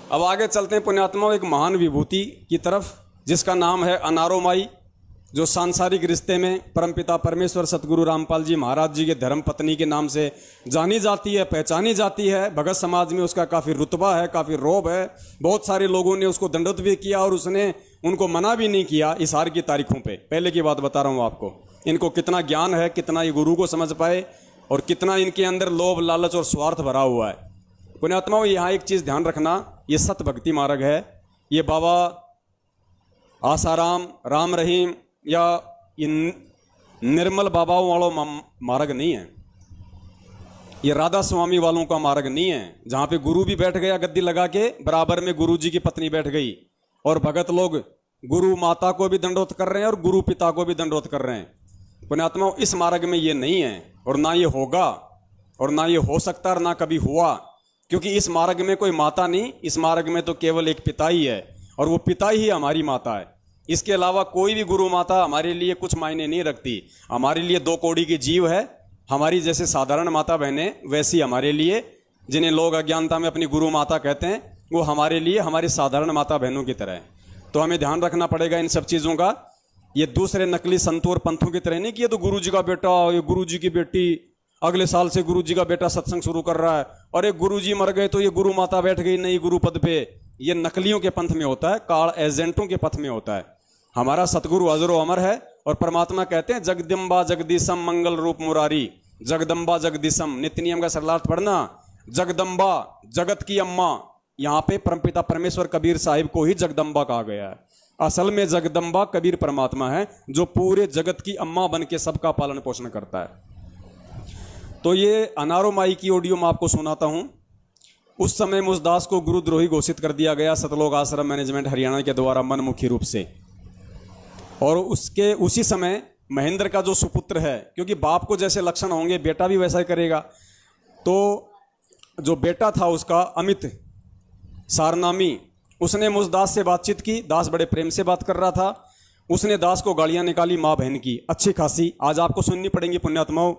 अब आगे चलते हैं पुण्यात्माओं एक महान विभूति की तरफ, जिसका नाम है अनारो माई, जो सांसारिक रिश्ते में परमपिता परमेश्वर सतगुरु रामपाल जी महाराज जी के धर्म पत्नी के नाम से जानी जाती है, पहचानी जाती है। भगत समाज में उसका काफ़ी रुतबा है, काफ़ी रौब है। बहुत सारे लोगों ने उसको दंडोत भी किया और उसने उनको मना भी नहीं किया इस हार की तारीखों पे। पहले की बात बता रहा हूँ आपको। इनको कितना ज्ञान है, कितना ये गुरु को समझ पाए और कितना इनके अंदर लोभ लालच और स्वार्थ भरा हुआ है। पुण्यात्माओं यहाँ एक चीज़ ध्यान रखना, ये सत भक्ति मार्ग है। ये बाबा आसाराम, राम रहीम या इन निर्मल बाबाओं वालों मार्ग नहीं है। ये राधा स्वामी वालों का मार्ग नहीं है, जहाँ पे गुरु भी बैठ गया गद्दी लगा के, बराबर में गुरु जी की पत्नी बैठ गई और भगत लोग गुरु माता को भी दंडोत कर रहे हैं और गुरु पिता को भी दंडोत कर रहे हैं। पुण्यात्माओं इस मार्ग में ये नहीं है और ना ये होगा और ना ये हो सकता और ना कभी हुआ, क्योंकि इस मार्ग में कोई माता नहीं। इस मार्ग में तो केवल एक पिता ही है और वो पिता ही हमारी माता है। इसके अलावा कोई भी गुरु माता हमारे लिए कुछ मायने नहीं रखती। हमारे लिए दो कौड़ी की जीव है। हमारी जैसे साधारण माता बहनें वैसी हमारे लिए, जिन्हें लोग अज्ञानता में अपनी गुरु माता कहते हैं, वो हमारे लिए हमारी साधारण माता बहनों की तरह है। तो हमें ध्यान रखना पड़ेगा इन सब चीज़ों का। ये दूसरे नकली संतों और पंथों की तरह नहीं कि ये तो गुरु जी का बेटा, ये गुरु जी की बेटी, अगले साल से गुरु जी का बेटा सत्संग शुरू कर रहा है और एक गुरु जी मर गए तो ये गुरु माता बैठ गई नई गुरु पद पे। ये नकलियों के पंथ में होता है, काल एजेंटों के पथ में होता है। हमारा सतगुरु अजरो अमर है और परमात्मा कहते हैं जगदम्बा जगदीशम मंगल रूप मुरारी। जगदम्बा जगदीशम, नित्य नियम का सरलार्थ पढ़ना। जगदम्बा जगत की अम्मा, यहाँ पे परमपिता परमेश्वर कबीर साहिब को ही जगदम्बा कहा गया है। असल में जगदम्बा कबीर परमात्मा है जो पूरे जगत की अम्मा बन के सबका पालन पोषण करता है। तो ये अनारो माई की ऑडियो मैं आपको सुनाता हूँ। उस समय मुझदास को गुरुद्रोही घोषित कर दिया गया सतलोक आश्रम मैनेजमेंट हरियाणा के द्वारा मनमुखी रूप से। और उसके उसी समय महेंद्र का जो सुपुत्र है, क्योंकि बाप को जैसे लक्षण होंगे बेटा भी वैसा ही करेगा, तो जो बेटा था उसका अमित सारनामी, उसने मुझदास से बातचीत की। दास बड़े प्रेम से बात कर रहा था। उसने दास को गालियां निकाली माँ बहन की अच्छी खासी, आज आपको सुननी पड़ेंगी पुण्यात्माओं।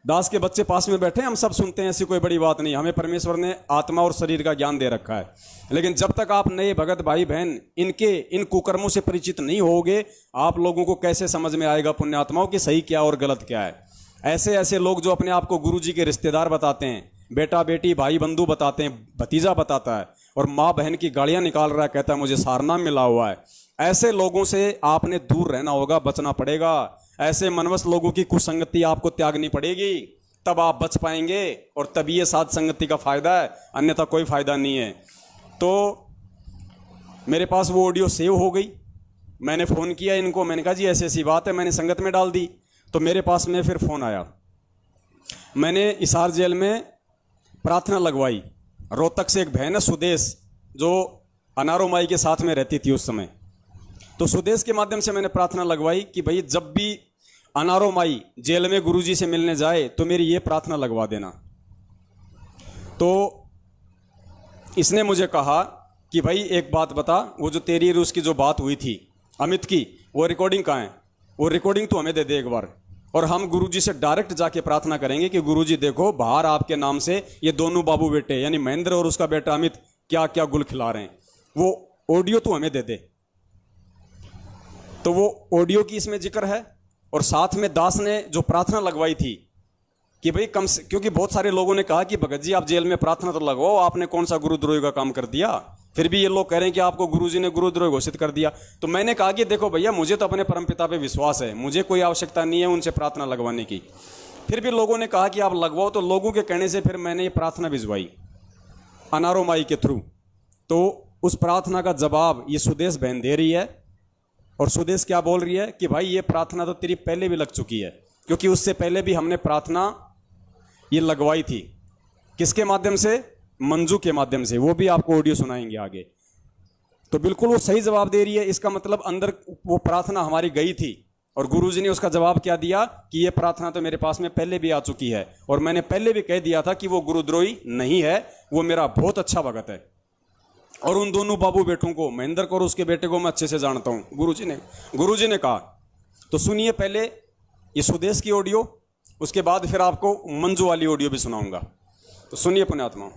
दास के बच्चे पास में बैठे, हम सब सुनते हैं, ऐसी कोई बड़ी बात नहीं। हमें परमेश्वर ने आत्मा और शरीर का ज्ञान दे रखा है, लेकिन जब तक आप नए भगत भाई बहन इन कुकर्मों से परिचित नहीं होगे, आप लोगों को कैसे समझ में आएगा पुण्यात्माओं कि सही क्या और गलत क्या है। ऐसे ऐसे लोग जो अपने आप को गुरु जी के रिश्तेदार बताते हैं, बेटा बेटी भाई बंधु बताते हैं, भतीजा बताता है और माँ बहन की गालियाँ निकाल रहा है, कहता है मुझे सारनाम मिला हुआ है, ऐसे लोगों से आपने दूर रहना होगा, बचना पड़ेगा। ऐसे मनवस लोगों की कुसंगति आपको त्यागनी पड़ेगी, तब आप बच पाएंगे और तभी ये साध संगति का फायदा है, अन्यथा कोई फायदा नहीं है। तो मेरे पास वो ऑडियो सेव हो गई। मैंने फ़ोन किया इनको, मैंने कहा जी ऐसी ऐसी बात है, मैंने संगत में डाल दी। तो मेरे पास में फिर फ़ोन आया। मैंने हिसार जेल में प्रार्थना लगवाई। रोहतक से एक बहन है सुदेश, जो अनारो माई के साथ में रहती थी उस समय। तो सुदेश के माध्यम से मैंने प्रार्थना लगवाई कि भाई जब भी अनारो माई जेल में गुरुजी से मिलने जाए तो मेरी ये प्रार्थना लगवा देना। तो इसने मुझे कहा कि भाई एक बात बता, वो जो तेरी और उसकी जो बात हुई थी अमित की, वो रिकॉर्डिंग कहाँ है? वो रिकॉर्डिंग तो हमें दे दे एक बार, और हम गुरुजी से डायरेक्ट जाके प्रार्थना करेंगे कि गुरुजी देखो बाहर आपके नाम से ये दोनों बाबू बेटे यानी महेंद्र और उसका बेटा अमित क्या क्या गुल खिला रहे हैं, वो ऑडियो तो हमें दे दे। तो वो ऑडियो की इसमें जिक्र है और साथ में दास ने जो प्रार्थना लगवाई थी कि भाई कम से, क्योंकि बहुत सारे लोगों ने कहा कि भगत जी आप जेल में प्रार्थना तो लगवाओ, आपने कौन सा गुरुद्रोही का काम कर दिया, फिर भी ये लोग कह रहे हैं कि आपको गुरुजी ने गुरुद्रोही घोषित कर दिया। तो मैंने कहा कि देखो भैया मुझे तो अपने परमपिता पे विश्वास है, मुझे कोई आवश्यकता नहीं है उनसे प्रार्थना लगवाने की। फिर भी लोगों ने कहा कि आप लगवाओ, तो लोगों के कहने से फिर मैंने ये प्रार्थना भिजवाई अनारो माई के थ्रू। तो उस प्रार्थना का जवाब ये सुदेश बहन दे रही है और सुदेश क्या बोल रही है कि भाई ये प्रार्थना तो तेरी पहले भी लग चुकी है, क्योंकि उससे पहले भी हमने प्रार्थना ये लगवाई थी। किसके माध्यम से? मंजू के माध्यम से। वो भी आपको ऑडियो सुनाएंगे आगे। तो बिल्कुल वो सही जवाब दे रही है। इसका मतलब अंदर वो प्रार्थना हमारी गई थी और गुरुजी ने उसका जवाब क्या दिया कि ये प्रार्थना तो मेरे पास में पहले भी आ चुकी है और मैंने पहले भी कह दिया था कि वो गुरुद्रोही नहीं है, वो मेरा बहुत अच्छा भगत है। और उन दोनों बाबू बेटों को, महेंद्र को और उसके बेटे को मैं अच्छे से जानता हूँ, गुरुजी ने कहा। तो सुनिए पहले ये सुदेश की ऑडियो, उसके बाद फिर आपको मंजू वाली ऑडियो भी सुनाऊंगा। तो सुनिए पुण्यात्मा।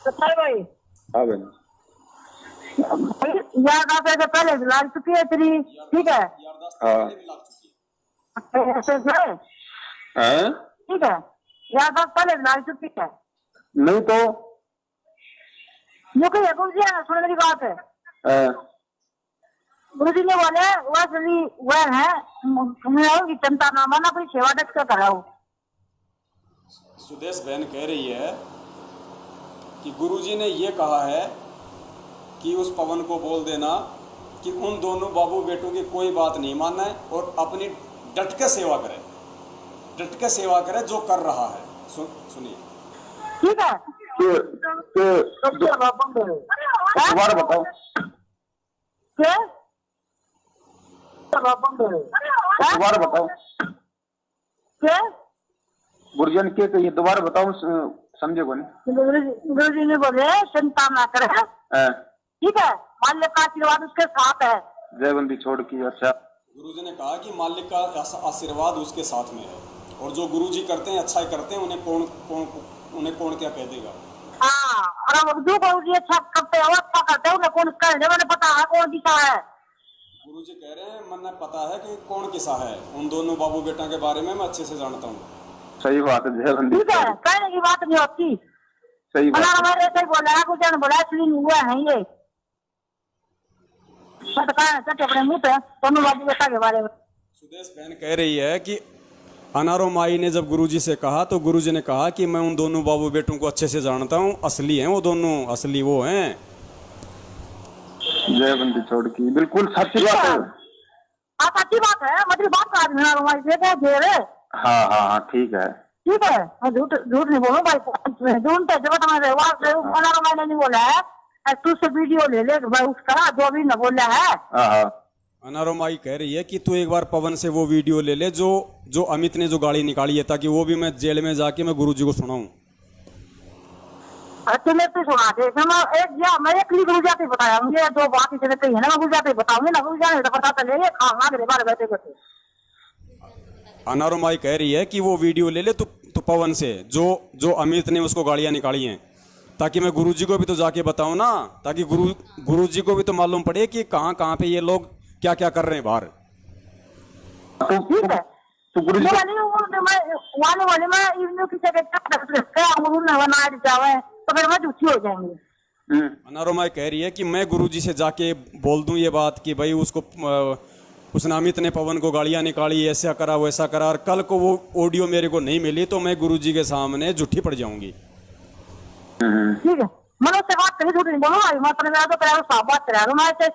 सत्ताई भाई। हाँ बहन। यार दादा से पहले भी लाग चुकी है तेरी, ठीक है। हाँ ऐसे से, हैं? ठीक है। यार दादा पहले भी लाग चुकी है। नहीं तो जो कि गुरु जी है, सुन मेरी बात है। गुरु जी ने बोले वह है की चिंता ना माना, कोई सेवा डट कर कराओ। सुदेश बहन कह रही है कि गुरुजी ने ये कहा है कि उस पवन को बोल देना कि उन दोनों बाबू बेटों की कोई बात नहीं माने और अपनी डट के सेवा करे, डट के सेवा करे जो कर रहा है। सुनिए, ठीक है। दोबारा बताओ। दोबारा बताओ गुरुजन के कहिए, दोबारा बताओ, समझे को नहीं। गुरु जी ने बोले चिंता ना करे, ठीक है। मालिक का आशीर्वाद उसके साथ है। जयबंदी छोड़ की। अच्छा, गुरुजी ने कहा कि मालिक का आशीर्वाद उसके साथ में है और जो गुरुजी करते हैं अच्छा ही करते हैं, उन्हें कौन क्या कह देगा। हाँ, और जो गुरुजी अच्छा करते हैं, अच्छा करते हैं, उन्हें कौन कह दे, मैंने पता है कौन किसा है। गुरुजी कह रहे हैं मैंने पता है कि कौन किसा है, उन दोनों बाबू बेटा के बारे में मैं अच्छे से जानता हूँ। सही बात है जयबंदी, ठीक है, कहने की बात नहीं होती। सही बात है। हमारे ऐसे बोला है, कुछ बोला इसलिए हुआ है ये अपने मुँह पे दोनों बाबू बेटा के बारे में। सुदेश बहन कह रही है कि अनारो माई ने जब गुरुजी से कहा तो गुरुजी ने कहा कि मैं उन दोनों बाबू बेटों को अच्छे से जानता हूँ, असली हैं वो दोनों, असली वो हैं। जयबंदी छोड़ की, बिल्कुल सच्ची बात है। सच्ची बात है, मतलब बात का आदमी अनारो माई से दे रहे। हाँ हाँ हाँ, ठीक है, ठीक है। मैं झूठ नहीं बोलूँ भाई, झूठ जब अनारो माई ने नहीं बोला है, तू से वीडियो ले ले भाई उसका, जो भी न बोला है। अनारो माई कह रही है कि तू एक बार पवन से वो वीडियो ले ले जो अमित ने जो गाड़ी निकाली है, ताकि वो भी मैं जेल में जाके मैं गुरुजी को सुनाऊं। तुम्हें तो सुना दे, मैं एक गुरु जाते बताया, मुझे दो बात इसने कही है ना, मैं गुरु जाते बताऊंगी ना, गुरु जाने तो पता चले खाना मेरे बारे बैठे बैठे। अनारो माई कह रही है कि वो वीडियो ले ले तू पवन से, जो अमित ने उसको गाड़ियां निकाली हैं, ताकि मैं गुरुजी को भी तो जाके बताऊं ना, ताकि गुरुजी को भी तो मालूम पड़े कि कहाँ पे ये लोग क्या क्या कर रहे हैं बाहर। ठीक है, तो गुरुजी तो फिर मैं दुखी हो जाएंगे। अनारो माई कह रही है कि मैं गुरुजी से जाके बोल दूं ये बात कि भाई उसने अमित ने पवन को गाड़ियां निकाली, ऐसा करा वैसा करा, और कल को वो ऑडियो मेरे को नहीं मिली तो मैं गुरुजी के सामने झूठी पड़ जाऊंगी। ठीक है, मैंने उससे बात करी, झूठ नहीं बोलूंगा, मैं अपने तो करा साफ बात करा दूं मैं ऐसे।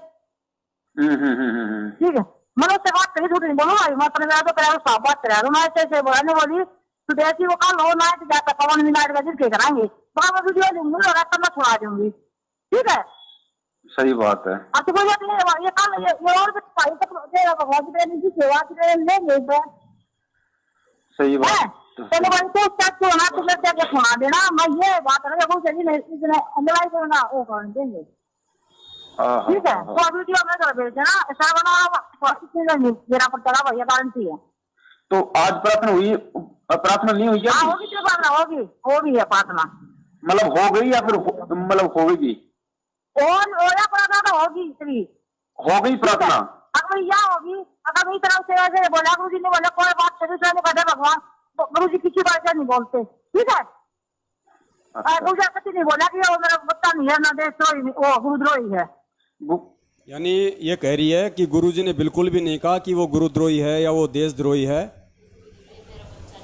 ठीक है, मैंने उससे बात करी, झूठ नहीं बोलूंगा, मैं अपने तो करा साफ बात करा दूं मैं ऐसे। बोला बोली तो जैसी वो कल हो नाइट जाता पवन भी नाइट का जिसके कराएंगे, मैं वीडियो लूंगी और मैं छुड़ा दूंगी। ठीक है, सही बात है। अब तो कोई बात नहीं, ये कल ये और भाई तक भगवान की सेवा लेंगे। सही बात है, चलो भाई तो क्या होना, तुम्हें क्या सुना देना, मैं ये बात रखा चलिए नहीं अंदर करूंगा वो कर देंगे। ठीक है, तो वीडियो में कर भेज देना, ऐसा बना मेरा पर चला भैया गारंटी है। तो आज प्रार्थना हुई, प्रार्थना नहीं हुई क्या? होगी तो प्रार्थना होगी है प्रार्थना, मतलब हो गई या फिर मतलब होगी? प्रार्थना तो होगी, इतनी हो गई प्रार्थना। अगर यह होगी, अगर मेरी तरफ से ऐसे बोला गुरु जी ने बोला कोई बात करे भगवान, गुरु जी किसी बात नहीं बोलते। ठीक है, गुरु जी कभी नहीं बोला कि वो मेरा बच्चा नहीं है ना देशद्रोही, वो गुरुद्रोही है। यानी ये कह रही है कि गुरुजी ने बिल्कुल भी नहीं कहा कि वो गुरुद्रोही है या वो देशद्रोही है।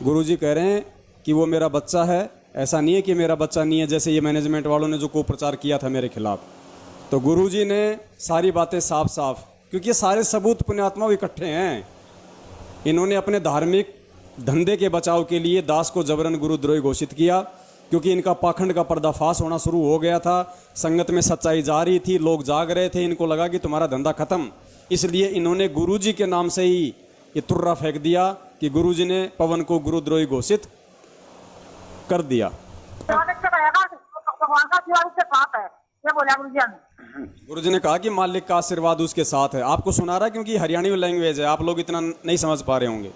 गुरुजी कह रहे हैं कि वो मेरा बच्चा है, ऐसा नहीं है कि मेरा बच्चा नहीं है, जैसे ये मैनेजमेंट वालों ने जो कुप्रचार किया था मेरे खिलाफ। तो गुरुजी ने सारी बातें साफ साफ, क्योंकि ये सारे सबूत पुण्यात्मा इकट्ठे हैं, इन्होंने अपने धार्मिक धंधे के बचाव के लिए दास को जबरन गुरुद्रोही घोषित किया, क्योंकि इनका पाखंड का पर्दाफाश होना शुरू हो गया था, संगत में सच्चाई जा रही थी, लोग जाग रहे थे, इनको लगा कि तुम्हारा धंधा खत्म, इसलिए इन्होंने गुरुजी के नाम से ही ये तुर्रा फेंक दिया कि गुरुजी ने पवन को गुरुद्रोही घोषित कर दिया। गुरुजी ने कहा कि मालिक का आशीर्वाद उसके साथ है। आपको सुना रहा है क्योंकि हरियाणवी लैंग्वेज है, आप लोग इतना नहीं समझ पा रहे होंगे।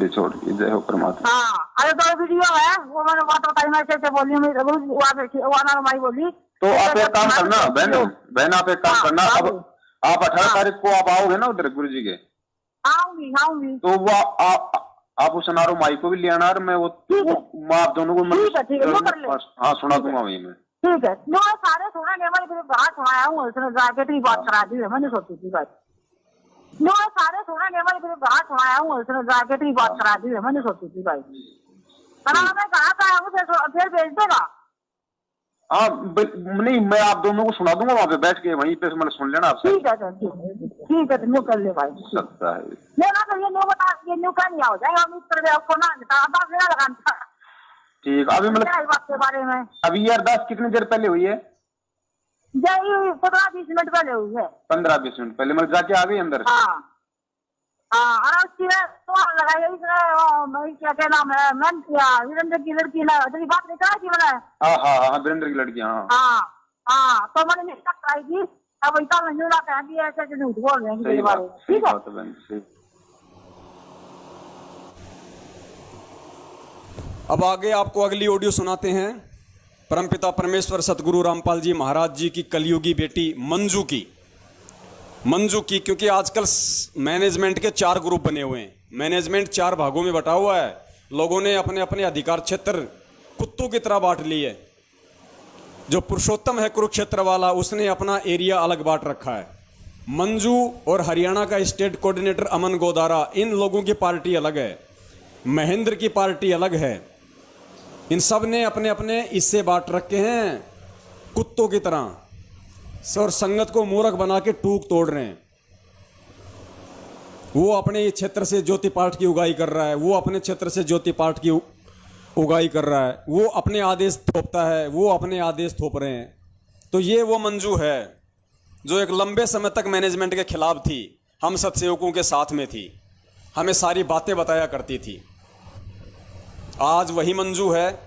छोड़ जय हो परमात्मा। हाँ, अरे तो वीडियो है वो मैंने बात बताई, मैं कैसे बोली वहाँ माई बोली। तो आप एक काम करना बहन आप एक काम करना, अब आप 18 तारीख को आप आओगे ना उधर गुरु जी के? आऊंगी। तो वो आप उस अनारो माई को भी ले आना, और मैं वो आप दोनों को हाँ सुना दूंगा वही मैं। ठीक है, नो सारे सुना नहीं, मैंने बात सुनाया हूँ, उसने जाके तो बात करा दी है, मैंने सोची थी बात। नो सारे सुना नहीं, मैंने बात सुनाया हूँ, उसने जाके तो बात करा दी है, मैंने सोची थी भाई। मैं कहा था उसे फिर भेज देगा। हाँ नहीं, मैं आप दोनों को सुना दूंगा वहाँ पे बैठ के, वहीं पे मैंने सुन लेना आपसे। ठीक है ठीक है, न्यू कर ले भाई। सकता है नहीं ना तो ये न्यू बता, ये न्यू का नहीं हो जाएगा, हम इस तरह आपको ना लगाना। ठीक, अभी मतलब बात के बारे में अभी ये अरदास कितनी देर पहले हुई है? 15-20 मिनट पहले हुई है। 15-20 मिनट पहले मतलब जाके आ गई अंदर? हाँ और उसकी लगाई क्या क्या नाम है, मैं वीरेंद्र की लड़की ना तेरी बात नहीं करा थी मैंने। हाँ वीरेंद्र की लड़की। हाँ तो मैंने निश्चित कराई थी, अब इतना मंजूर आता है कि ऐसे झूठ बोल रहे हैं। ठीक है, अब आगे आपको अगली ऑडियो सुनाते हैं परमपिता परमेश्वर सतगुरु रामपाल जी महाराज जी की कलयुगी बेटी मंजू की, क्योंकि आजकल मैनेजमेंट के 4 ग्रुप बने हुए हैं। मैनेजमेंट 4 भागों में बटा हुआ है। लोगों ने अपने अपने अधिकार क्षेत्र कुत्तों की तरह बांट लिए है। जो पुरुषोत्तम है कुरुक्षेत्र वाला, उसने अपना एरिया अलग बांट रखा है। मंजू और हरियाणा का स्टेट कोऑर्डिनेटर अमन गोदारा, इन लोगों की पार्टी अलग है। महेंद्र की पार्टी अलग है। इन सब ने अपने अपने हिस्से बांट रखे हैं कुत्तों की तरह, और संगत को मूर्ख बना के टूक तोड़ रहे हैं। वो अपने क्षेत्र से ज्योति पाठ की उगाई कर रहा है, वो अपने क्षेत्र से ज्योति पाठ की उगाई कर रहा है, वो अपने आदेश थोपता है, वो अपने आदेश थोप रहे हैं। तो ये वो मंजू है जो एक लंबे समय तक मैनेजमेंट के खिलाफ थी, हम सत्सेवकों के साथ में थी, हमें सारी बातें बताया करती थी। आज वही मंजू है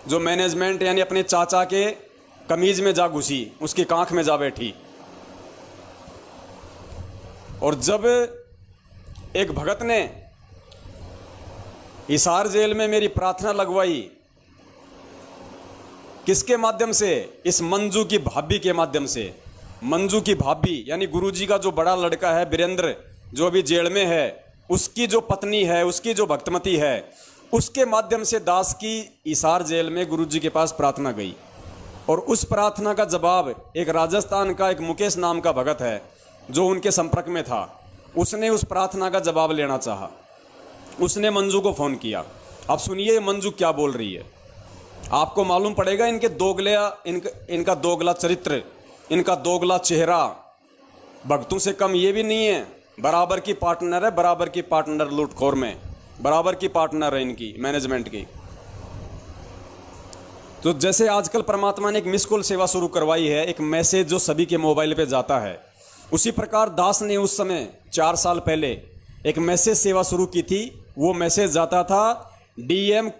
जो मैनेजमेंट यानी अपने चाचा के कमीज में जा घुसी, उसकी कांख में जा बैठी। और जब एक भगत ने हिसार जेल में मेरी प्रार्थना लगवाई, किसके माध्यम से? इस मंजू की भाभी के माध्यम से। मंजू की भाभी यानी गुरुजी का जो बड़ा लड़का है वीरेंद्र, जो अभी जेल में है, उसकी जो पत्नी है, उसकी जो भक्तमती है, उसके माध्यम से दास की हिसार जेल में गुरुजी के पास प्रार्थना गई। और उस प्रार्थना का जवाब एक राजस्थान का एक मुकेश नाम का भगत है जो उनके संपर्क में था, उसने उस प्रार्थना का जवाब लेना चाहा। उसने मंजू को फ़ोन किया। अब सुनिए मंजू क्या बोल रही है, आपको मालूम पड़ेगा इनका दोगला चरित्र, इनका दोगला चेहरा। भक्तों से कम ये भी नहीं है, बराबर की पार्टनर है, बराबर की पार्टनर लूटखोर में, बराबर की पार्टनर है इनकी मैनेजमेंट की। तो जैसे आजकल परमात्मा ने एक मिस कॉल सेवा शुरू करवाई है, एक मैसेज जो सभी के मोबाइल पे जाता है, उसी प्रकार दास ने उस समय 4 साल पहले एक मैसेज सेवा शुरू की थी। वो मैसेज जाता था DM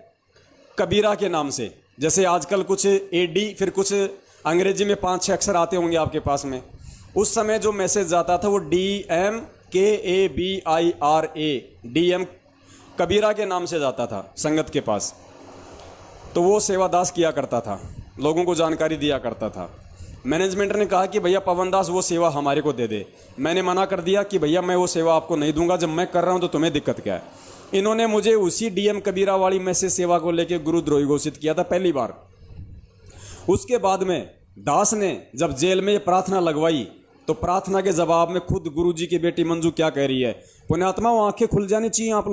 कबीरा के नाम से। जैसे आजकल कुछ AD फिर कुछ अंग्रेजी में 5-6 अक्षर आते होंगे आपके पास में, उस समय जो मैसेज जाता था वो DM KABIRA DM कबीरा के नाम से जाता था संगत के पास। तो वो सेवादास किया करता था, लोगों को जानकारी दिया करता था। मैनेजमेंट ने कहा कि भैया पवन दास वो सेवा हमारे को दे दे। मैंने मना कर दिया कि भैया मैं वो सेवा आपको नहीं दूंगा, जब मैं कर रहा हूं तो तुम्हें दिक्कत क्या है। इन्होंने मुझे उसी DM कबीरा वाली मैसेज सेवा को लेकर गुरुद्रोही घोषित किया था पहली बार। उसके बाद में दास ने जब जेल में ये प्रार्थना लगवाई तो प्रार्थना के जवाब में खुद गुरुजी की बेटी मंजू क्या कह रही है, पुण्यात्मा वो आंखें खुल जानी चाहिए आप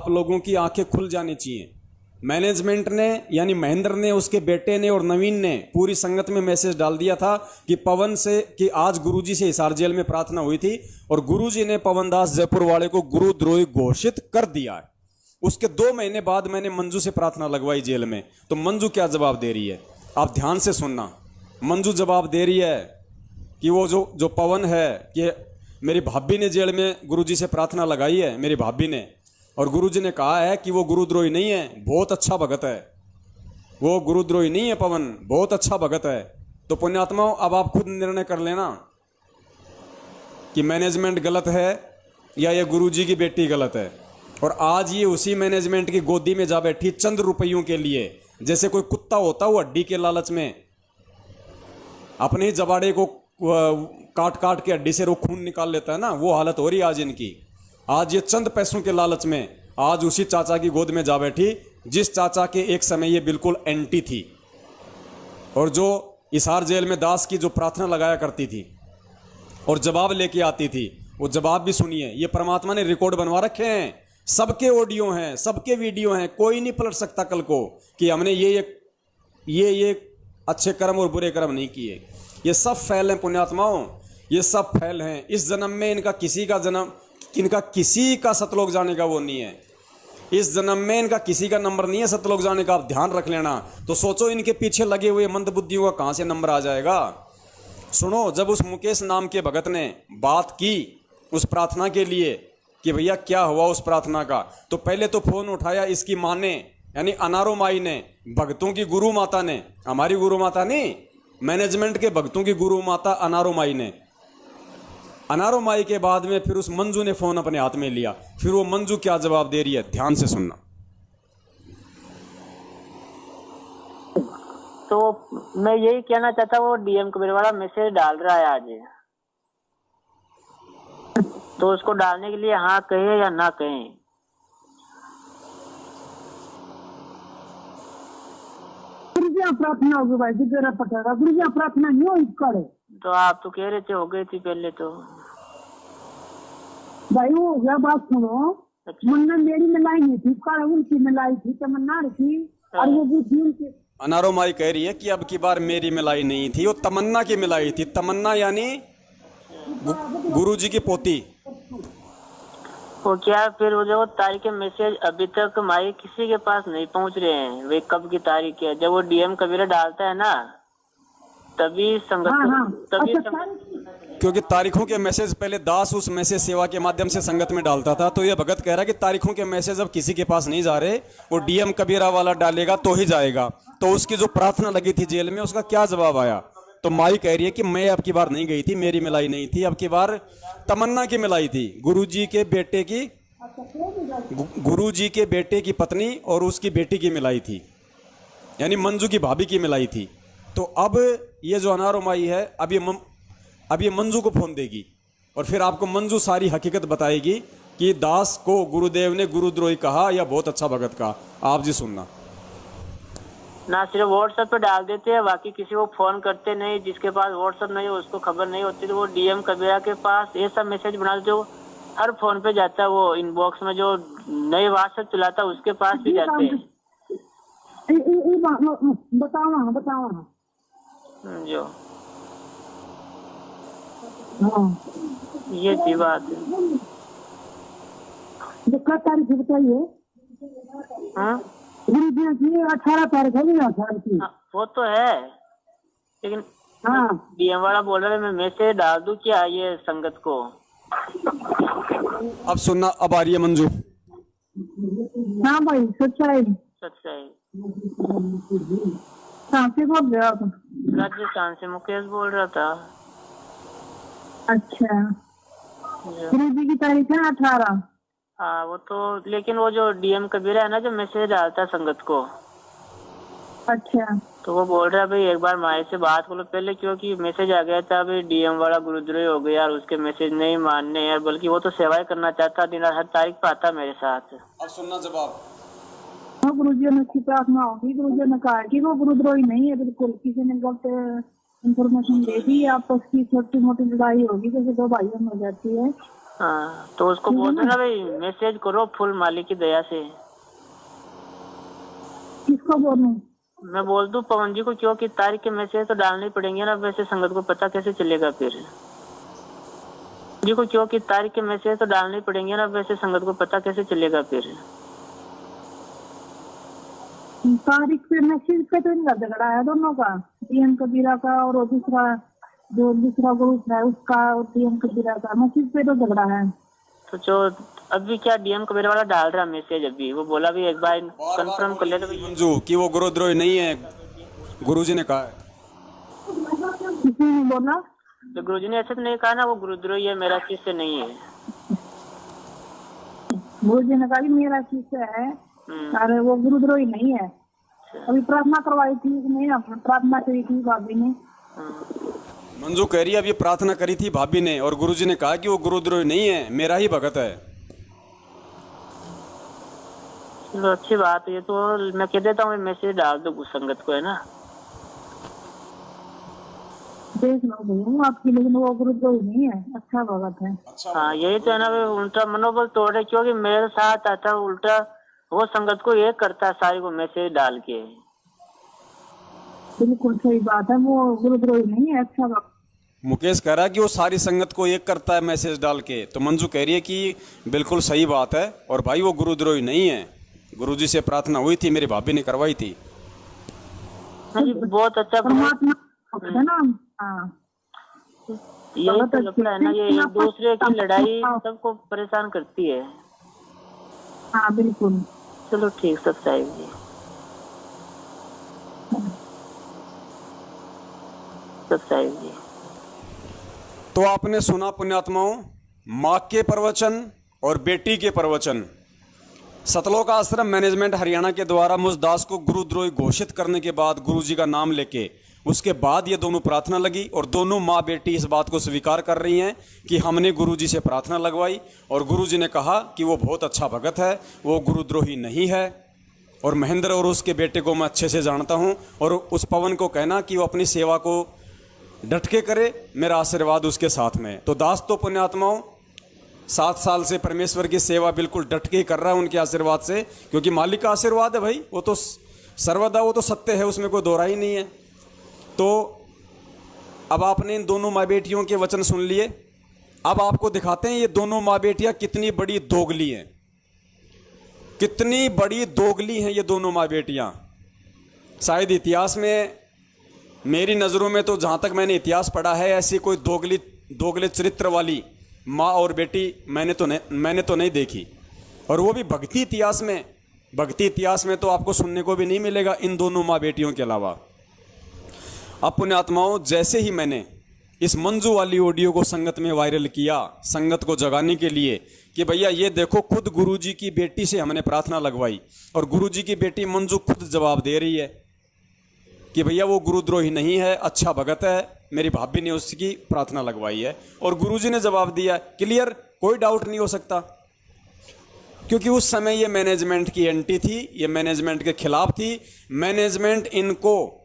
लोगों की आंखें खुल जानी चाहिए। मैनेजमेंट ने यानी महेंद्र ने, उसके बेटे ने और नवीन ने पूरी संगत में मैसेज डाल दिया था कि पवन से कि आज गुरुजी से हिसार जेल में प्रार्थना हुई थी और गुरुजी ने पवन दास जयपुर वाले को गुरुद्रोही घोषित कर दिया है। उसके 2 महीने बाद मैंने मंजू से प्रार्थना लगवाई जेल में। तो मंजू क्या जवाब दे रही है, आप ध्यान से सुनना। मंजू जवाब दे रही है कि वो जो पवन है कि मेरी भाभी ने जेल में गुरुजी से प्रार्थना लगाई है, मेरी भाभी ने, और गुरुजी ने कहा है कि वो गुरुद्रोही नहीं है, बहुत अच्छा भगत है, वो गुरुद्रोही नहीं है पवन, बहुत अच्छा भगत है। तो पुण्यात्माओं अब आप खुद निर्णय कर लेना कि मैनेजमेंट गलत है या ये गुरुजी की बेटी गलत है। और आज ये उसी मैनेजमेंट की गोदी में जा बैठी चंद रुपयों के लिए। जैसे कोई कुत्ता होता वो हड्डी के लालच में अपने ही जबाड़े को काट काट के हड्डी से वो खून निकाल लेता है ना, वो हालत हो रही है आज इनकी। आज ये चंद पैसों के लालच में आज उसी चाचा की गोद में जा बैठी जिस चाचा के एक समय ये बिल्कुल एंटी थी, और जो हिसार जेल में दास की जो प्रार्थना लगाया करती थी और जवाब लेके आती थी, वो जवाब भी सुनिए। ये परमात्मा ने रिकॉर्ड बनवा रखे हैं, सबके ऑडियो हैं, सबके वीडियो हैं, कोई नहीं पलट सकता कल को कि हमने ये अच्छे कर्म और बुरे कर्म नहीं किए। ये सब फैल हैं पुण्यात्माओं, ये सब फैल हैं। इस जन्म में इनका किसी का सतलोक जाने का वो नहीं है। इस जन्म में इनका किसी का नंबर नहीं है सतलोक जाने का, आप ध्यान रख लेना। तो सोचो इनके पीछे लगे हुए मंदबुद्धियों का कहाँ से नंबर आ जाएगा। सुनो, जब उस मुकेश नाम के भगत ने बात की उस प्रार्थना के लिए कि भैया क्या हुआ उस प्रार्थना का, तो पहले तो फोन उठाया इसकी माँ ने, यानी अनारो माई ने, भक्तों की गुरु माता ने, हमारी गुरु माता नहीं, मैनेजमेंट के भक्तों की गुरु माता अनारो माई ने। अनारो माई के बाद में फिर उस मंजू ने फोन अपने हाथ में लिया। फिर वो मंजू क्या जवाब दे रही है, ध्यान से सुनना। तो मैं यही कहना चाहता हूँ, वो डीएम कबीर वाला मैसेज डाल रहा है आज, तो उसको डालने के लिए हाँ कहे या ना कहें। प्रार्थना होगी भाई जी, तेरा पटेगा गुरु जी, प्रार्थना नहीं हो करे। तो आप तो कह रहे थे हो गई थी पहले, तो भाई वो हो गया। बात सुनो, अच्छा। मुन्ना मेरी मिलाई नहीं थी, कल उनकी मिलाई थी, तमन्ना रखी और वो भी थी उनकी। अनारो माई कह रही है कि अब की बार मेरी मिलाई नहीं थी, वो तमन्ना की मिलाई थी। तमन्ना यानी गुरु जी की पोती। वो क्या फिर वो जो तारीख के मैसेज अभी तक माई किसी के पास नहीं पहुंच रहे हैं, वे कब की तारीख है। जब वो डीएम कबीरा डालता है ना तभी संगत तभी क्योंकि तारीखों के मैसेज पहले दास उस मैसेज सेवा के माध्यम से संगत में डालता था। तो ये भगत कह रहा है कि तारीखों के मैसेज अब किसी के पास नहीं जा रहे, वो डीएम कबीरा वाला डालेगा तो ही जाएगा। तो उसकी जो प्रार्थना लगी थी जेल में, उसका क्या जवाब आया। तो माई कह रही है कि मैं अब की बार नहीं गई थी, मेरी मिलाई नहीं थी, अब की बार तमन्ना की मिलाई थी, गुरुजी के बेटे की पत्नी और उसकी बेटी की मिलाई थी, यानी मंजू की भाभी की मिलाई थी। तो अब ये जो अनारो माई है, अब ये मंजू को फोन देगी और फिर आपको मंजू सारी हकीकत बताएगी कि दास को गुरुदेव ने गुरुद्रोही कहा या बहुत अच्छा भगत कहा। आप जी सुनना। ना सिर्फ व्हाट्सएप पे डाल देते हैं, बाकी किसी को फोन करते नहीं। जिसके पास व्हाट्सएप नहीं है उसको खबर नहीं होती, तो वो डीएम कबीरा के पास ये सब मैसेज बना जो हर फोन पे जाता है, वो इनबॉक्स में जो नए व्हाट्सएप चलाता है उसके पास भी जाते हैं। बताओ जो ये थी बात है। तारीख बताइए। हाँ 18 तारीख है। वो तो है, लेकिन हाँ डीएम वाला बोल रहा है मैं मैसेज डाल दूं क्या ये संगत को। अब सुनना, अब आ रही है मंजू। हाँ भाई सच्चाई कहाँ से बोल रहे हो आप? राजस्थान से मुकेश बोल रहा था। अच्छा, गुरु जी की तारीख है 18। हाँ वो तो, लेकिन वो जो डीएम कबीरा है ना जो मैसेज डालता है संगत को, अच्छा, तो वो बोल रहा है भाई एक बार माई से बात करो पहले, क्योंकि मैसेज आ गया था भाई डीएम वाला गुरुद्रोही हो गया और उसके मैसेज नहीं मानने यार, बल्कि वो तो सेवाएं करना चाहता, दिन हर तारीख पे आता मेरे साथ। अब सुनना जवाब। गुरु जी ने अच्छी प्रार्थना होगी। गुरु जी ने कहा कि वो गुरुद्रोही नहीं है बिल्कुल, किसी ने गलत इंफॉर्मेशन दे दी, आपस की छोटी मोटी लड़ाई होगी जैसे दो भाइयों में हो जाती है। हाँ तो उसको बोल देना भाई मैसेज करो फुल मालिक की दया से। किसको बोलूं? मैं बोल दूं पवन जी को, क्योंकि तारीख के मैसेज तो डालने पड़ेंगे ना, वैसे संगत को पता कैसे चलेगा फिर जी को, क्योंकि तारीख के मैसेज तो डालने पड़ेंगे ना, वैसे संगत को पता कैसे चलेगा फिर। तारीख पे मैसेज पे तो इनका झगड़ा है दोनों का, डीएम कबीरा का और दूसरा जो दूसरा ग्रुप है उसका, और डीएम कबीरा का मैसेज पे तो झगड़ा है। तो जो अभी क्या डीएम कबीरा वाला डाल रहा मैसेज, अभी वो बोला भी एक बार कंफर्म कर ले मंजू कि वो गुरुद्रोही नहीं है, गुरुजी ने कहा है। किसी ने बोला? तो गुरुजी ने ऐसे तो नहीं कहा ना वो गुरुद्रोही है, मेरा शिष्य नहीं है। गुरु जी ने कहा कि मेरा शिष्य है, अरे वो गुरुद्रोही नहीं है। अभी प्रार्थना करवाई थी कि नहीं, प्रार्थना करी थी भाभी ने। मंजू कह रही है अभी प्रार्थना करी थी भाभी ने और गुरुजी ने कहा कि वो गुरुद्रोही नहीं है, मेरा ही भगत है। चलो अच्छी बात है, तो मैं कह देता हूँ मैसेज डाल दो संगत को, है ना। देख लो भैया आपकी, लेकिन वो गुरुद्रोही नहीं है, अच्छा भगत है। हाँ यही तो है ना, उल्टा मनोबल तोड़े, क्योंकि मेरे साथ आता उल्टा वो संगत को एक करता है सारी को मैसेज डाल के। बिल्कुल सही बात है, वो गुरुद्रोही नहीं है, अच्छा भगत। मुकेश कह रहा है कि वो सारी संगत को एक करता है मैसेज डाल के, तो मंजू कह रही है कि बिल्कुल सही बात है और भाई वो गुरुद्रोही नहीं है, गुरुजी से प्रार्थना हुई थी, मेरी भाभी ने करवाई थी। बहुत अच्छा परमात्मा है ना। हाँ यही तो लगता है ना, ये एक दूसरे की लड़ाई सबको परेशान करती है। हाँ बिल्कुल। चलो ठीक, सब साहिब जी, सब साहिब जी। तो आपने सुना पुण्यात्माओं, माँ के प्रवचन और बेटी के प्रवचन। सतलोक आश्रम मैनेजमेंट हरियाणा के द्वारा मुझ दास को गुरुद्रोही घोषित करने के बाद गुरुजी का नाम लेके उसके बाद ये दोनों प्रार्थना लगी और दोनों माँ बेटी इस बात को स्वीकार कर रही हैं कि हमने गुरुजी से प्रार्थना लगवाई और गुरुजी ने कहा कि वो बहुत अच्छा भगत है, वो गुरुद्रोही नहीं है। और महेंद्र और उसके बेटे को मैं अच्छे से जानता हूँ और उस पवन को कहना कि वो अपनी सेवा को डट के करे, मेरा आशीर्वाद उसके साथ में। तो दास तो पुण्यात्माओं 7 साल से परमेश्वर की सेवा बिल्कुल डट के ही कर रहा है उनके आशीर्वाद से, क्योंकि मालिक का आशीर्वाद है भाई, वो तो सर्वदा वो तो सत्य है, उसमें कोई दोहरा ही नहीं है। तो अब आपने इन दोनों माँ बेटियों के वचन सुन लिए, अब आपको दिखाते हैं ये दोनों माँ बेटियां कितनी बड़ी दोगली हैं, कितनी बड़ी दोगली हैं ये दोनों माँ बेटियां। शायद इतिहास में मेरी नज़रों में तो जहाँ तक मैंने इतिहास पढ़ा है ऐसी कोई दोगले चरित्र वाली माँ और बेटी मैंने तो नहीं देखी, और वो भी भक्ति इतिहास में तो आपको सुनने को भी नहीं मिलेगा इन दोनों माँ बेटियों के अलावा। अब पुण्यात्माओं, जैसे ही मैंने इस मंजू वाली ऑडियो को संगत में वायरल किया, संगत को जगाने के लिए कि भैया ये देखो, खुद गुरुजी की बेटी से हमने प्रार्थना लगवाई और गुरुजी की बेटी मंजू खुद जवाब दे रही है कि भैया वो गुरुद्रोही नहीं है, अच्छा भगत है, मेरी भाभी ने उसकी प्रार्थना लगवाई है। और गुरुजी ने जवाब दिया क्लियर, कोई डाउट नहीं हो सकता, क्योंकि उस समय ये मैनेजमेंट की एंटी थी, ये मैनेजमेंट के खिलाफ थी। मैनेजमेंट इनको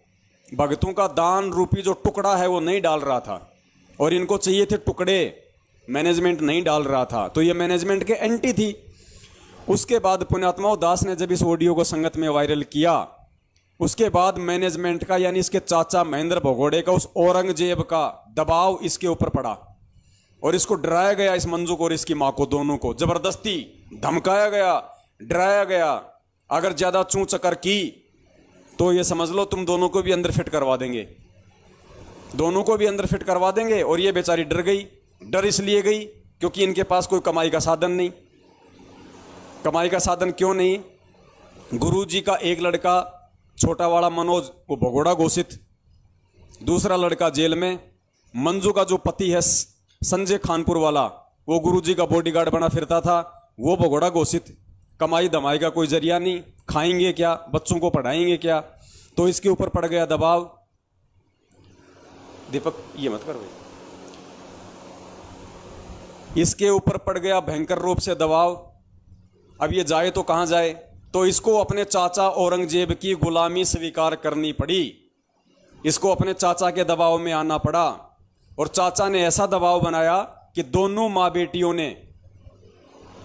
भगतों का दान रूपी जो टुकड़ा है वो नहीं डाल रहा था और इनको चाहिए थे टुकड़े, मैनेजमेंट नहीं डाल रहा था, तो ये मैनेजमेंट के एंटी थी। उसके बाद पुण्यात्माओं, दास ने जब इस ऑडियो को संगत में वायरल किया, उसके बाद मैनेजमेंट का यानी इसके चाचा महेंद्र भगोड़े का, उस औरंगजेब का दबाव इसके ऊपर पड़ा और इसको डराया गया, इस मंजू को और इसकी माँ को, दोनों को जबरदस्ती धमकाया गया, डराया गया। अगर ज्यादा चूं चकर की तो ये समझ लो तुम दोनों को भी अंदर फिट करवा देंगे, दोनों को भी अंदर फिट करवा देंगे। और ये बेचारी डर गई। डर इसलिए गई क्योंकि इनके पास कोई कमाई का साधन नहीं। कमाई का साधन क्यों नहीं? गुरुजी का एक लड़का छोटा वाला मनोज वो भगोड़ा घोषित, दूसरा लड़का जेल में। मंजू का जो पति है संजय खानपुर वाला, वो गुरुजी का बॉडीगार्ड बना फिरता था, वो भगोड़ा घोषित। कमाई दमाई का कोई जरिया नहीं, खाएंगे क्या, बच्चों को पढ़ाएंगे क्या, तो इसके ऊपर पड़ गया दबाव। दीपक ये मत कर भाई, इसके ऊपर पड़ गया भयंकर रूप से दबाव। अब ये जाए तो कहां जाए, तो इसको अपने चाचा औरंगजेब की गुलामी स्वीकार करनी पड़ी, इसको अपने चाचा के दबाव में आना पड़ा। और चाचा ने ऐसा दबाव बनाया कि दोनों माँ बेटियों ने,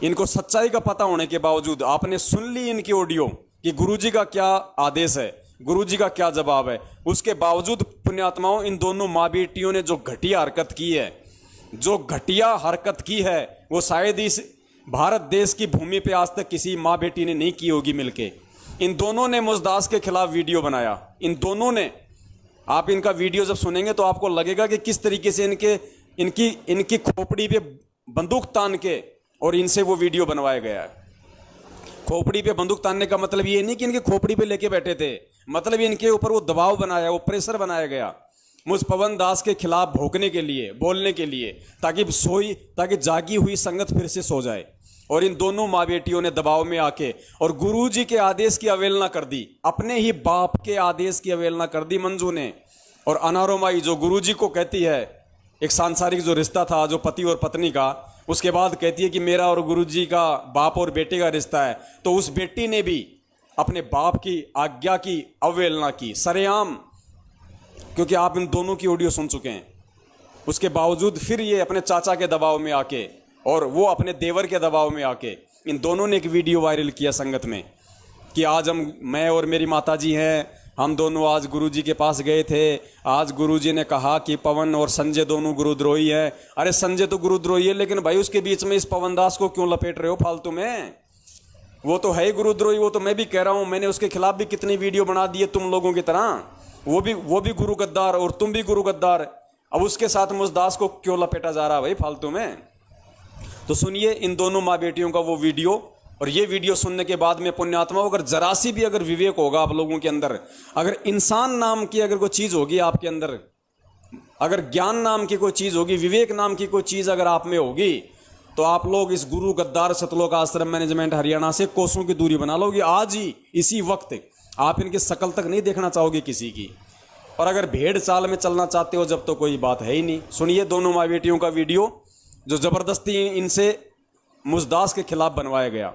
इनको सच्चाई का पता होने के बावजूद, आपने सुन ली इनकी ऑडियो कि गुरुजी का क्या आदेश है, गुरुजी का क्या जवाब है, उसके बावजूद पुण्यात्माओं इन दोनों माँ बेटियों ने जो घटिया हरकत की है, जो घटिया हरकत की है, वो शायद इस भारत देश की भूमि पे आज तक किसी माँ बेटी ने नहीं की होगी मिलके। इन दोनों ने मुजदास के खिलाफ वीडियो बनाया, इन दोनों ने। आप इनका वीडियो जब सुनेंगे तो आपको लगेगा कि किस तरीके से इनकी खोपड़ी पे बंदूक तान के और इनसे वो वीडियो बनवाया गया है। खोपड़ी पे बंदूक तानने का मतलब ये नहीं कि इनके खोपड़ी पे लेके बैठे थे, मतलब इनके ऊपर वो दबाव बनाया, वो प्रेशर बनाया गया मुझ पवन दास के खिलाफ भोंकने के लिए, बोलने के लिए, ताकि जागी हुई संगत फिर से सो जाए। और इन दोनों माँ बेटियों ने दबाव में आके और गुरुजी के आदेश की अवहेलना कर दी, अपने ही बाप के आदेश की अवहेलना कर दी मंजू ने। और अनारो माई जो गुरुजी को कहती है, एक सांसारिक जो रिश्ता था जो पति और पत्नी का, उसके बाद कहती है कि मेरा और गुरुजी का बाप और बेटे का रिश्ता है। तो उस बेटी ने भी अपने बाप की आज्ञा की अवहेलना की सरेआम, क्योंकि आप इन दोनों की ऑडियो सुन चुके हैं। उसके बावजूद फिर ये अपने चाचा के दबाव में आके और वो अपने देवर के दबाव में आके इन दोनों ने एक वीडियो वायरल किया संगत में कि आज मैं और मेरी माताजी हैं, हम दोनों आज गुरुजी के पास गए थे। आज गुरुजी ने कहा कि पवन और संजय दोनों गुरुद्रोही हैं। अरे संजय तो गुरुद्रोही है, लेकिन भाई उसके बीच में इस पवन दास को क्यों लपेट रहे हो फालतू में? वो तो है ही गुरुद्रोही, वो तो मैं भी कह रहा हूँ। मैंने उसके खिलाफ भी कितनी वीडियो बना दी है तुम लोगों की तरह। वो भी गुरु गद्दार और तुम भी गुरु गद्दार। अब उसके साथ मुझदास को क्यों लपेटा जा रहा है भाई फालतू में? तो सुनिए इन दोनों माँ बेटियों का वो वीडियो। और ये वीडियो सुनने के बाद में पुण्यात्मा, अगर जरा सी भी अगर विवेक होगा आप लोगों के अंदर, अगर इंसान नाम की अगर कोई चीज़ होगी आपके अंदर, अगर ज्ञान नाम की कोई चीज़ होगी, विवेक नाम की कोई चीज़ अगर आप में होगी, तो आप लोग इस गुरु गद्दार सतलोक आश्रम मैनेजमेंट हरियाणा से कोसों की दूरी बना लोगे। आज ही इसी वक्त आप इनकी शक्ल तक नहीं देखना चाहोगे किसी की। और अगर भेड़ चाल में चलना चाहते हो जब तो कोई बात है ही नहीं। सुनिए दोनों माँ बेटियों का वीडियो जो जबरदस्ती इनसे मुझदास के खिलाफ बनवाया गया,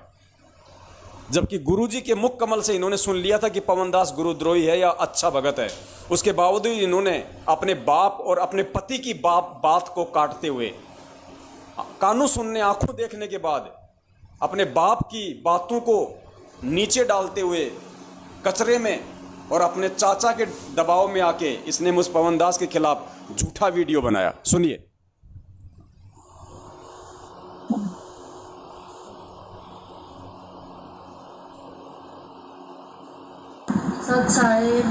जबकि गुरुजी के मुख कमल से इन्होंने सुन लिया था कि पवन दास गुरुद्रोही है या अच्छा भगत है। उसके बावजूद इन्होंने अपने बाप और अपने पति की बात को काटते हुए, कानों सुनने आंखों देखने के बाद अपने बाप की बातों को नीचे डालते हुए कचरे में और अपने चाचा के दबाव में आके इसने मुझ पवन दास के खिलाफ झूठा वीडियो बनाया। सुनिए। सत साहेब,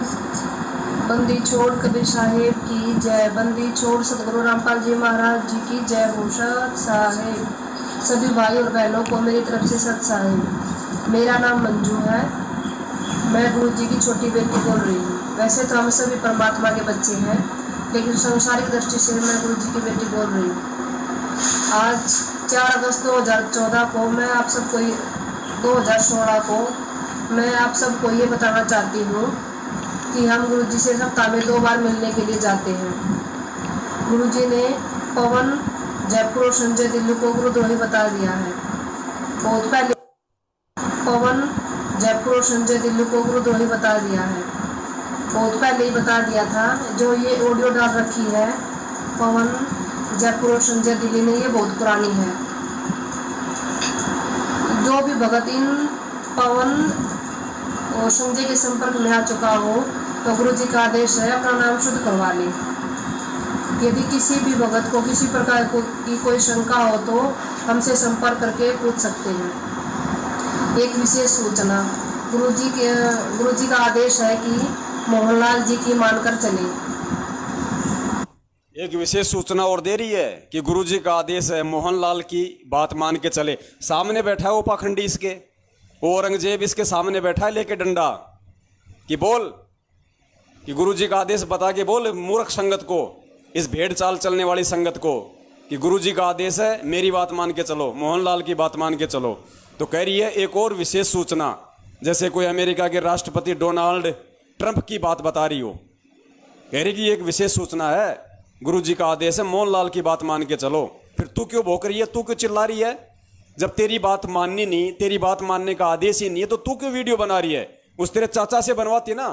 बंदी छोड़ कबीर साहेब की जय। बंदी छोड़ सतगुरु रामपाल जी महाराज जी की जय हो। सत साहेब, सभी भाई और बहनों को मेरी तरफ से सत साहेब। मेरा नाम मंजू है, मैं गुरु जी की छोटी बेटी बोल रही हूँ। वैसे तो हम सभी परमात्मा के बच्चे हैं, लेकिन संसारिक दृष्टि से मैं गुरु जी की बेटी बोल रही हूँ। आज 4 अगस्त 2014 को मैं आप सबको 2016 को मैं आप सबको ये बताना चाहती हूँ कि हम गुरुजी से सप्ताह में 2 बार मिलने के लिए जाते हैं। गुरुजी ने पवन जयपुर और संजय दिल्ली को गुरुद्रोही बता दिया है। बहुत पहले पवन जयपुर और संजय दिल्ली को गुरुद्रोही बता दिया है, बहुत पहले ही बता दिया था। जो ये ऑडियो डाल रखी है पवन जयपुर और संजय दिल्ली ने, ये बहुत पुरानी है। जो भी भगत इन पवन और संजय के संपर्क में आ चुका हो तो गुरु जी का आदेश है अपना नाम शुद्ध करवा ले। यदि किसी भी भगत को किसी प्रकार की कोई शंका हो तो हमसे संपर्क करके पूछ सकते हैं। एक विशेष सूचना, गुरु जी का आदेश है कि मोहनलाल जी की मानकर चले। एक विशेष सूचना और दे रही है कि गुरुजी का आदेश है मोहनलाल की बात मान के चले। सामने बैठा है वो पाखंडी, इसके वो औरंगजेब इसके सामने बैठा है लेके डंडा कि बोल कि गुरुजी का आदेश बता के बोल मूर्ख संगत को, इस भेड़ चाल चलने वाली संगत को कि गुरुजी का आदेश है मेरी बात मान के चलो, मोहनलाल की बात मान के चलो। तो कह रही है एक और विशेष सूचना, जैसे कोई अमेरिका के राष्ट्रपति डोनाल्ड ट्रंप की बात बता रही हो। कह रही कि एक विशेष सूचना है, गुरुजी का आदेश है मोहनलाल की बात मान के चलो। फिर तू क्यों भौंक रही है, तू क्यों चिल्ला रही है? जब तेरी बात माननी नहीं, तेरी बात मानने का आदेश ही नहीं है तो तू क्यों वीडियो बना रही है? उस तेरे चाचा से बनवाती ना,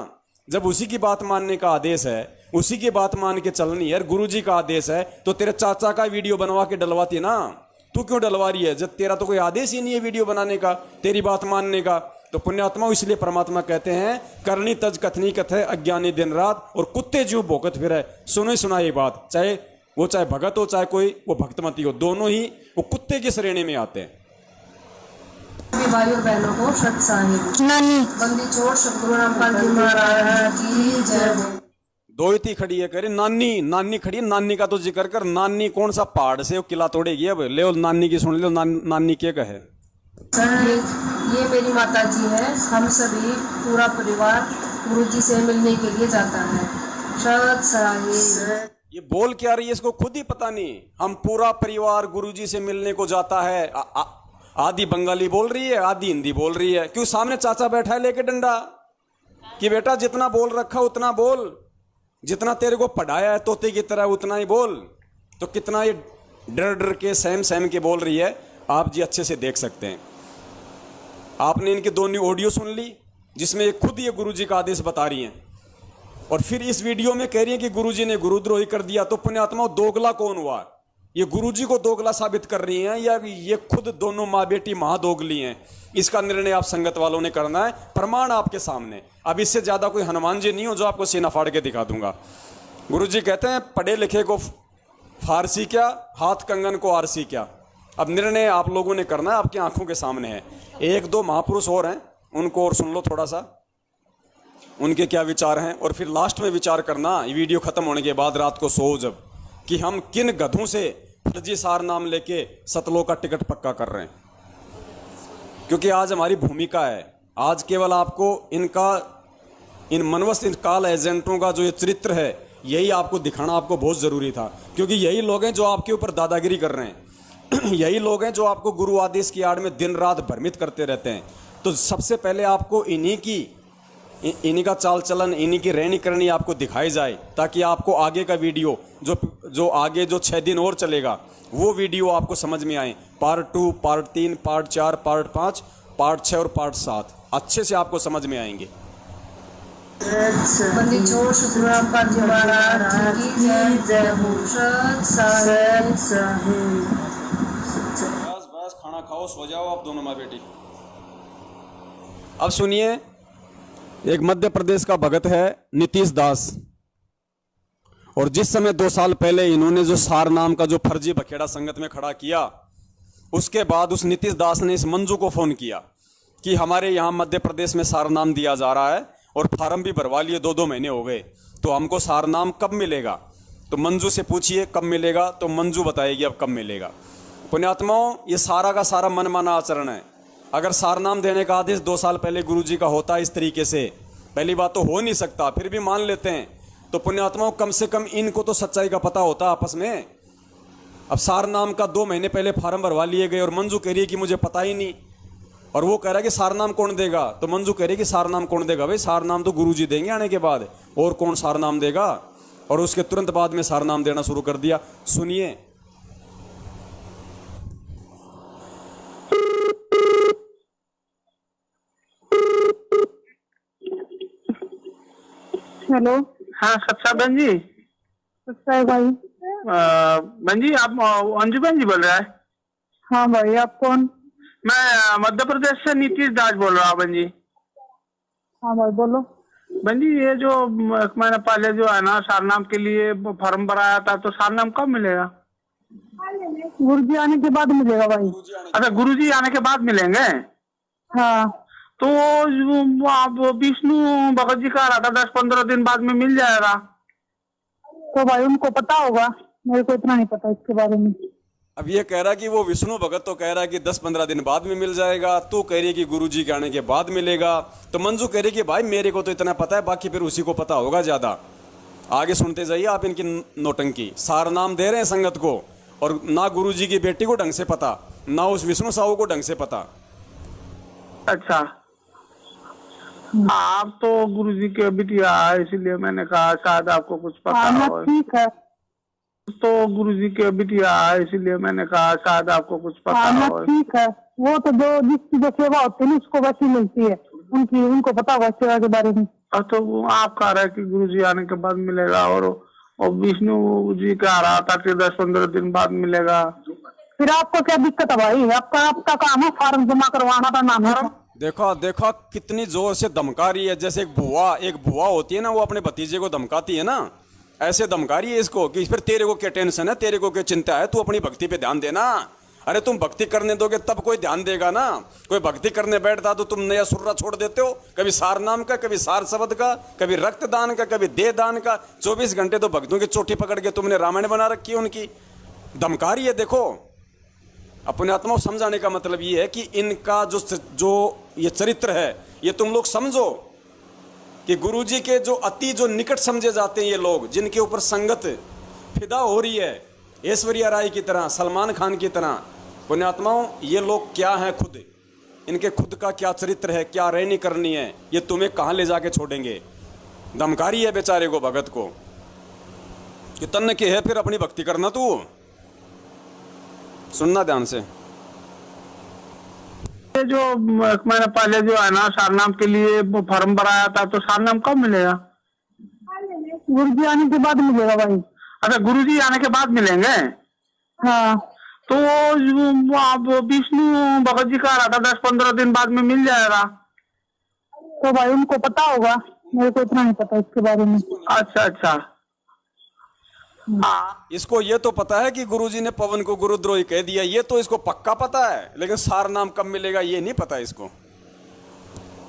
जब उसी की बात मानने का आदेश है, उसी की बात मान के चलनी है, गुरुजी का आदेश है तो तेरे चाचा का वीडियो बनवा के डलवाती ना। तू क्यों डलवा रही है जब तेरा तो कोई आदेश ही नहीं है वीडियो बनाने का, तेरी बात मानने का? तो पुण्यात्मा, इसलिए परमात्मा कहते हैं करनी तज कथनी कथे अज्ञानी दिन रात और कुत्ते जीव भोकत फिर है। सुनो ही सुना ये बात, चाहे भगत हो चाहे कोई वो भक्तमती हो, दोनों ही वो कुत्ते की श्रेणी में आते हैं। भाई और बहनों को सत साहिब। नानी बंदी छोड़ सतगुरु रामपाल जी महाराज की जय हो। दो ही खड़ी है, करे नानी खड़ी है। नानी का तो जिक्र कर, नानी कौन सा पहाड़ से वो किला तोड़ेगी? अब ले नानी की सुन लो, नानी क्या कहे? सर ये मेरी माता जी है, हम सभी पूरा परिवार गुरुजी से मिलने के लिए जाता है। सत साहिब। ये बोल क्या रही है, इसको खुद ही पता नहीं। हम पूरा परिवार गुरुजी से मिलने को जाता है। आधी बंगाली बोल रही है, आधी हिंदी बोल रही है। क्यों? सामने चाचा बैठा है लेके डंडा कि बेटा जितना बोल रखा उतना बोल, जितना तेरे को पढ़ाया है तोते की तरह उतना ही बोल। तो कितना ये डर डर के सहम सहम के बोल रही है, आप जी अच्छे से देख सकते हैं। आपने इनकी दोनों ऑडियो सुन ली जिसमें ये खुद ये गुरुजी का आदेश बता रही हैं, और फिर इस वीडियो में कह रही हैं कि गुरुजी ने गुरुद्रोही कर दिया। तो पुण्यात्मा दोगला कौन हुआ? ये गुरुजी को दोगला साबित कर रही हैं या ये खुद दोनों माँ बेटी महादोगली हैं? इसका निर्णय आप संगत वालों ने करना है। प्रमाण आपके सामने। अब इससे ज्यादा कोई हनुमान जी नहीं हो जो आपको सीना फाड़ के दिखा दूंगा। गुरुजी कहते हैं पढ़े लिखे को फारसी क्या, हाथ कंगन को आरसी क्या। अब निर्णय आप लोगों ने करना है, आपकी आंखों के सामने है। एक दो महापुरुष और हैं, उनको और सुन लो थोड़ा सा, उनके क्या विचार हैं, और फिर लास्ट में विचार करना ये वीडियो खत्म होने के बाद रात को सो जब, कि हम किन गधों से फर्जी सार नाम लेके सतलोक का टिकट पक्का कर रहे हैं। क्योंकि आज हमारी भूमिका है, आज केवल आपको इनका, इन मनवस्त इन काल एजेंटों का जो ये चरित्र है यही आपको दिखाना आपको बहुत जरूरी था। क्योंकि यही लोग हैं जो आपके ऊपर दादागिरी कर रहे हैं यही लोग हैं जो आपको गुरु आदेश की आड़ में दिन रात भ्रमित करते रहते हैं। तो सबसे पहले आपको इन्हीं का चाल चलन, इन्हीं की रहनी करनी आपको दिखाई जाए, ताकि आपको आगे का वीडियो जो आगे जो 6 दिन और चलेगा वो वीडियो आपको समझ में आए। Part 2, part 3, part 4, part 5, part 6 और पार्ट 7 अच्छे से आपको समझ में आएंगे। बंदी छोड़ शुक्राम पाल जी महाराज की जय। जय भूषण साहेब। बस खाना खाओ, सो जाओ आप दोनों माँ बेटी। अब सुनिए, एक मध्य प्रदेश का भगत है नीतीश दास, और जिस समय 2 साल पहले इन्होंने जो सार नाम का जो फर्जी बखेड़ा संगत में खड़ा किया, उसके बाद उस नीतीश दास ने इस मंजू को फोन किया कि हमारे यहाँ मध्य प्रदेश में सार नाम दिया जा रहा है और फार्म भी भरवा लिए, 2 महीने हो गए, तो हमको सार नाम कब मिलेगा। तो मंजू से पूछिए कब मिलेगा, तो मंजू बताएगी अब कब मिलेगा। पुण्यात्माओं, ये सारा का सारा मनमाना आचरण है। अगर सारनाम देने का आदेश 2 साल पहले गुरुजी का होता इस तरीके से, पहली बात तो हो नहीं सकता, फिर भी मान लेते हैं, तो पुण्यात्माओं कम से कम इनको तो सच्चाई का पता होता आपस में। अब सारनाम का 2 महीने पहले फार्म भरवा लिए गए और मंजू कह रही है कि मुझे पता ही नहीं, और वो कह रहा है कि सारनाम कौन देगा। तो मंजू कह रही है कि सारनाम कौन देगा? भाई सारनाम तो गुरुजी देंगे आने के बाद, और कौन सारनाम देगा। और उसके तुरंत बाद में सारनाम देना शुरू कर दिया। सुनिए, हेलो। हाँ सत्सा बहन जी। सत्सा भाई। बहन जी आप अंजू बहन जी बोल रहा है? हाँ भाई, आप कौन? मैं मध्य प्रदेश से नीतीश दास बोल रहा हूँ बहन जी। हाँ भाई बोलो। बहन जी ये जो 1 महीना पहले जो है ना सारनाम के लिए फॉर्म भराया था, तो सारनाम कब मिलेगा? गुरुजी आने के बाद मिलेगा भाई। अच्छा, गुरुजी आने के बाद मिलेंगे? हाँ। तो आप विष्णु भगत जी कह रहा था 10-15 दिन बाद में मिल जाएगा। तो भाई उनको पता होगा, मेरे को इतना नहीं पता इसके बारे में। अब ये कह रहा कि वो विष्णु भगत तो कह रहा है कि 10-15 दिन बाद में मिल जाएगा, तू कह रही है कि गुरुजी के आने के बाद मिलेगा। तो मंजू कह रही कि भाई मेरे को तो इतना पता है, बाकी फिर उसी को पता होगा ज्यादा। आगे सुनते जाइए आप इनकी नौटंकी। सार नाम दे रहे हैं संगत को, और ना गुरुजी की बेटी को ढंग से पता, ना उस विष्णु साहू को ढंग से पता। अच्छा, आप तो गुरुजी के बिटिया, इसलिए मैंने कहा शायद आपको कुछ पता हो। ठीक है। तो गुरुजी के बिटिया, इसलिए मैंने कहा शायद आपको कुछ पता हो। ठीक है, वो तो जो जिसकी जो सेवा होती है उसको वैसी मिलती है, उनको पता होगा सेवा के बारे में। तो आप कह रहे हैं कि गुरुजी आने के बाद मिलेगा, और विष्णु जी कह रहा था कि 10-15 दिन बाद मिलेगा। फिर आपको क्या दिक्कत है भाई? आपका काम है फॉर्म जमा करवाना था, नाम है। देखो कितनी जोर से धमका रही है, जैसे एक बुआ होती है ना, वो अपने भतीजे को धमकाती है ना, ऐसे धमका रही है इसको कि फिर तेरे को क्या टेंशन है, तेरे को क्या चिंता है, तू अपनी भक्ति पे ध्यान देना। अरे तुम भक्ति करने दोगे तब कोई ध्यान देगा ना। कोई भक्ति करने बैठता तो तुम नया सुर्रा छोड़ देते हो, कभी सार नाम का, कभी सार शब्द का, कभी रक्तदान का, कभी देह दान का। 24 घंटे तो भक्तों की चोटी पकड़ के तुमने रामायण बना रखी है उनकी। धमका रही है। देखो, अपने आत्मा को समझाने का मतलब ये है कि इनका जो ये चरित्र है, ये तुम लोग समझो कि गुरुजी के जो निकट समझे जाते हैं ये लोग, जिनके ऊपर संगत फिदा हो रही है, ऐश्वर्या राय की तरह, सलमान खान की तरह, पुण्यात्माओं, ये लोग क्या हैं खुद, इनके खुद का क्या चरित्र है, क्या रहनी करनी है, ये तुम्हें कहाँ ले जाके छोड़ेंगे। धमकारी है बेचारे को, भगत को, कि तन्न के है फिर अपनी भक्ति करना। तू सुनना ध्यान से। ये जो एक महीना पहले जो है ना सारनाम के लिए फॉर्म भराया था, तो सारनाम कब मिलेगा? गुरुजी आने के बाद मिलेगा भाई। अच्छा, गुरुजी आने के बाद मिलेंगे। हाँ, तो आप विष्णु भगत जी का रहा था 10-15 दिन बाद में मिल जाएगा। तो भाई उनको पता होगा, मेरे को इतना नहीं पता इसके बारे में। अच्छा अच्छा। हाँ, इसको ये तो पता है कि गुरुजी ने पवन को गुरुद्रोही कह दिया, ये तो इसको पक्का पता है, लेकिन सार नाम कब मिलेगा ये नहीं पता इसको।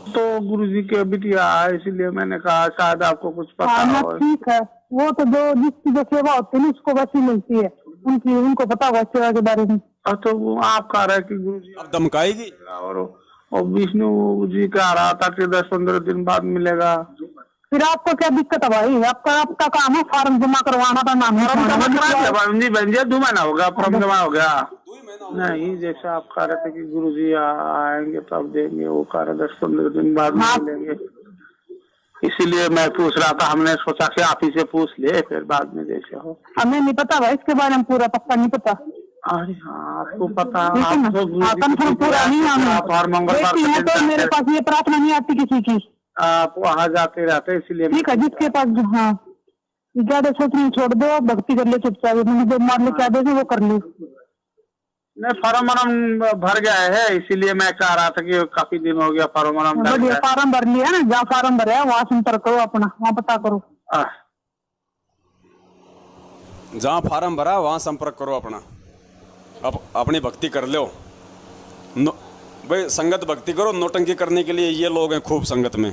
तो गुरुजी के बिटिया है, इसीलिए मैंने कहा शायद आपको कुछ पता हो। ठीक है, वो तो जो जिसकी जो सेवा होती है ना उसको वैसी मिलती है, उनको पता होगा सेवा के बारे में। तो वो आप कह रहे हैं कि गुरुजी अब धमकाएगी। और विष्णु जी का रहा था कि 10-15 दिन बाद मिलेगा। फिर आपको क्या दिक्कत है भाई? आपका काम है फॉर्म जमा करवाना था। नाम जी बन गया, 2 महीना हो गया, फॉर्म जमा हो गया। नहीं, जैसे आप कह रहे थे कि गुरुजी आएंगे तब देंगे, वो कह रहे 10-15 दिन बाद मिलेंगे, इसीलिए मैं पूछ रहा था। हमने सोचा कि आप ही से पूछ ले, फिर बाद में जैसे हो। हमें नहीं पता भाई इसके बारे में, पूरा पक्का नहीं पता। अरे हाँ, आपको पता, कंफर्म पूरा नहीं है। तो मेरे पास ये प्रार्थना नहीं आती किसी की। आप वहाँ जाते रहते, इसीलिए। ठीक है, जिसके पास हाँ ज्यादा सोचने छोड़ दो, भक्ति कर ले चुपचाप, जो मान लो क्या देखे वो कर लो। नहीं, फॉर्म भर गया है, इसीलिए मैं कह रहा था कि काफी दिन हो गया फॉर्म फार्म भर लिया ना, जहाँ फार्म भरा है वहाँ संपर्क करो अपना, वहाँ पता करो। जहाँ फार्म भरा वहाँ संपर्क करो अपना, अब अपनी भक्ति कर लो। भाई संगत भक्ति करो, नौटंकी करने के लिए ये लोग हैं खूब संगत में।